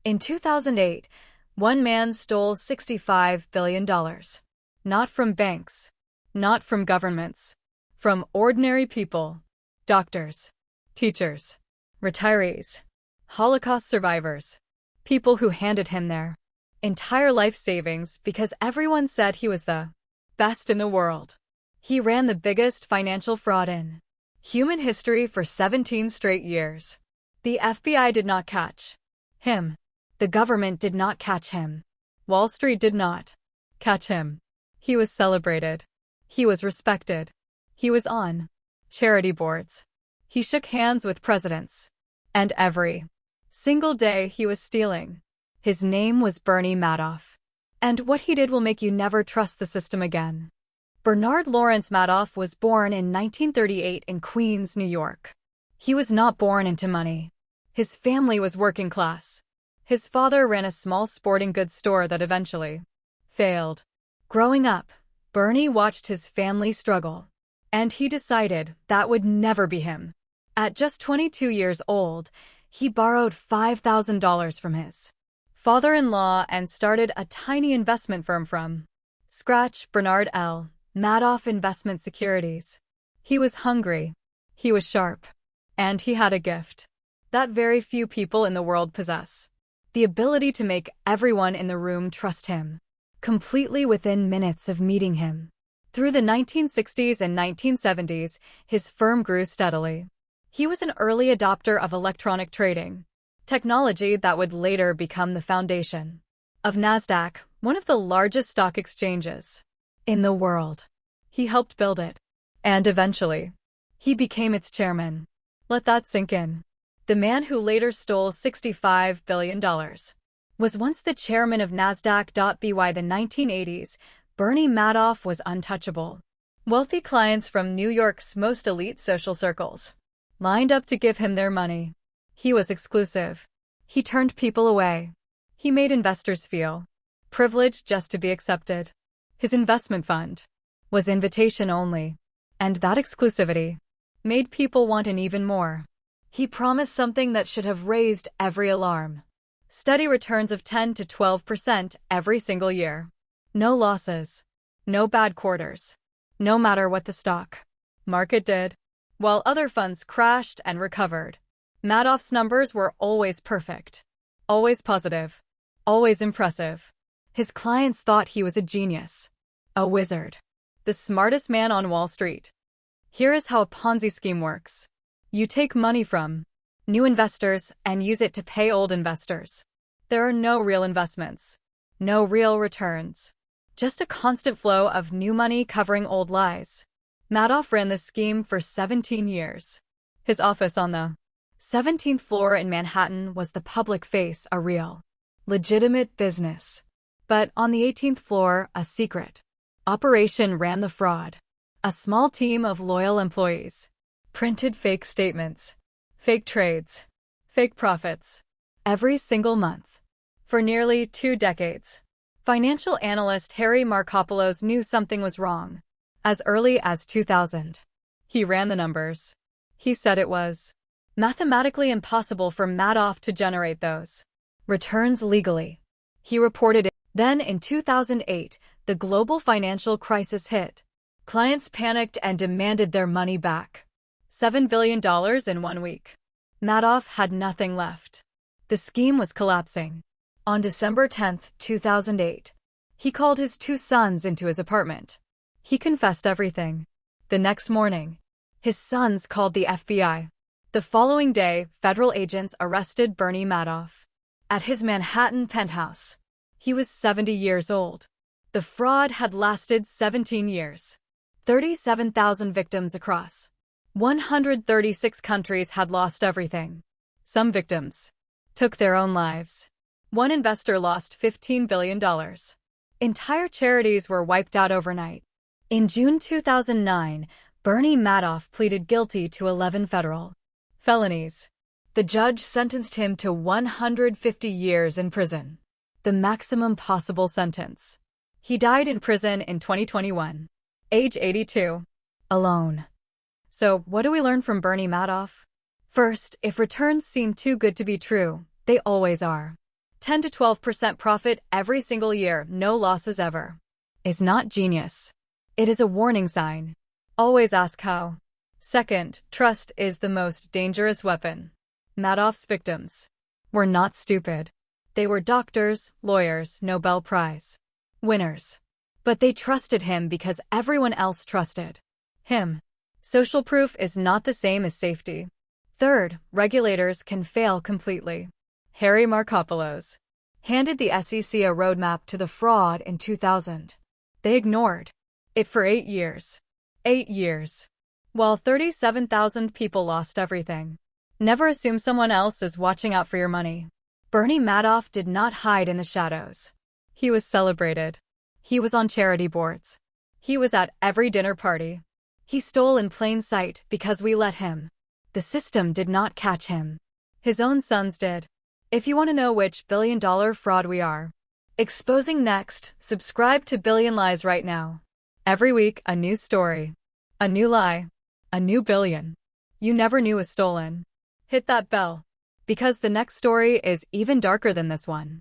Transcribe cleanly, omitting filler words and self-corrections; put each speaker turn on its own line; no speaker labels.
In 2008, one man stole $65 billion. Not from banks, not from governments, from ordinary people, doctors, teachers, retirees, Holocaust survivors, people who handed him their entire life savings because everyone said he was the best in the world. He ran the biggest financial fraud in human history for 17 straight years. The FBI did not catch him. The government did not catch him. Wall Street did not catch him. He was celebrated. He was respected. He was on charity boards. He shook hands with presidents. And every single day he was stealing. His name was Bernie Madoff. And what he did will make you never trust the system again. Bernard Lawrence Madoff was born in 1938 in Queens, New York. He was not born into money. His family was working class. His father ran a small sporting goods store that eventually failed. Growing up, Bernie watched his family struggle. And he decided that would never be him. At just 22 years old, he borrowed $5,000 from his father-in-law and started a tiny investment firm from scratch. Bernard L. Madoff Investment Securities. He was hungry. He was sharp. And he had a gift that very few people in the world possess. The ability to make everyone in the room trust him completely within minutes of meeting him. Through the 1960s and 1970s, his firm grew steadily. He was an early adopter of electronic trading, technology that would later become the foundation of NASDAQ, one of the largest stock exchanges in the world. He helped build it. And eventually, he became its chairman. Let that sink in. The man who later stole $65 billion was once the chairman of NASDAQ. By the 1980s, Bernie Madoff was untouchable. Wealthy clients from New York's most elite social circles lined up to give him their money. He was exclusive. He turned people away. He made investors feel privileged just to be accepted. His investment fund was invitation only. And that exclusivity made people want an even more. He promised something that should have raised every alarm. Steady returns of 10 to 12% every single year. No losses. No bad quarters. No matter what the stock market did. While other funds crashed and recovered, Madoff's numbers were always perfect. Always positive. Always impressive. His clients thought he was a genius. A wizard. The smartest man on Wall Street. Here is how a Ponzi scheme works. You take money from new investors and use it to pay old investors. There are no real investments. No real returns. Just a constant flow of new money covering old lies. Madoff ran this scheme for 17 years. His office on the 17th floor in Manhattan was the public face, a real, legitimate business. But on the 18th floor, a secret operation ran the fraud. A small team of loyal employees printed fake statements, fake trades, fake profits, every single month. For nearly 2 decades, financial analyst Harry Markopolos knew something was wrong. As early as 2000, he ran the numbers. He said it was mathematically impossible for Madoff to generate those returns legally. He reported it. Then in 2008, the global financial crisis hit. Clients panicked and demanded their money back. $7 billion in 1 week. Madoff had nothing left. The scheme was collapsing. On December 10, 2008, he called his 2 sons into his apartment. He confessed everything. The next morning, his sons called the FBI. The following day, federal agents arrested Bernie Madoff at his Manhattan penthouse. He was 70 years old. The fraud had lasted 17 years. 37,000 victims across 136 countries had lost everything. Some victims took their own lives. One investor lost $15 billion. Entire charities were wiped out overnight. In June 2009, Bernie Madoff pleaded guilty to 11 federal felonies. The judge sentenced him to 150 years in prison, the maximum possible sentence. He died in prison in 2021, age 82, alone. So, what do we learn from Bernie Madoff? First, if returns seem too good to be true, they always are. 10 to 12% profit every single year, no losses ever. Is not genius. It is a warning sign. Always ask how. Second, trust is the most dangerous weapon. Madoff's victims were not stupid. They were doctors, lawyers, Nobel Prize winners. But they trusted him because everyone else trusted him. Social proof is not the same as safety. Third, regulators can fail completely. Harry Markopolos handed the SEC a roadmap to the fraud in 2000. They ignored it for 8 years. 8 years. While 37,000 people lost everything. Never assume someone else is watching out for your money. Bernie Madoff did not hide in the shadows. He was celebrated. He was on charity boards. He was at every dinner party. He stole in plain sight because we let him. The system did not catch him. His own sons did. If you want to know which billion-dollar fraud we are exposing next, subscribe to Billion Lies right now. Every week, a new story. A new lie. A new billion you never knew was stolen. Hit that bell, because the next story is even darker than this one.